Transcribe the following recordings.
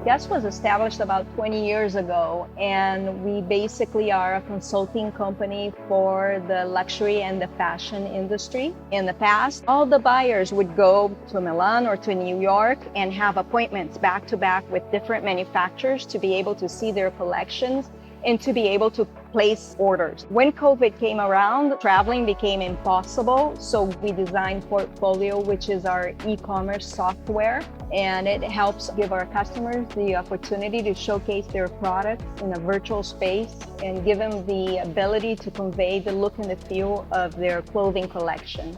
GUS was established about 20 years ago, and we basically are a consulting company for the luxury and the fashion industry. In the past, all the buyers would go to Milan or to New York and have appointments back to back with different manufacturers to be able to see their collections and to be able to place orders. When COVID came around, traveling became impossible, so we designed Portfolio, which is our e-commerce software, and it helps give our customers the opportunity to showcase their products in a virtual space and give them the ability to convey the look and the feel of their clothing collection.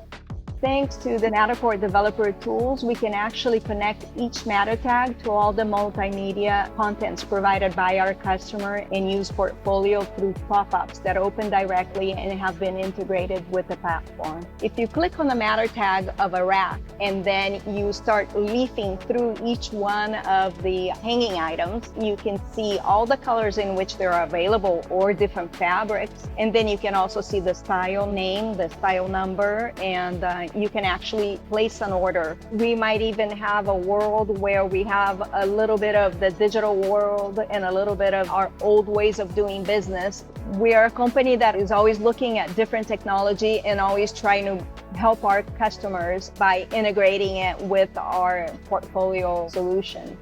Thanks to the Matterport developer tools, we can actually connect each Matter tag to all the multimedia contents provided by our customer and use Portfolio through pop-ups that open directly and have been integrated with the platform. If you click on the Matter tag of a rack and then you start leafing through each one of the hanging items, you can see all the colors in which they're available or different fabrics. And then you can also see the style name, the style number, and you can actually place an order. We might even have a world where we have a little bit of the digital world and a little bit of our old ways of doing business. We are a company that is always looking at different technology and always trying to help our customers by integrating it with our Portfolio solution.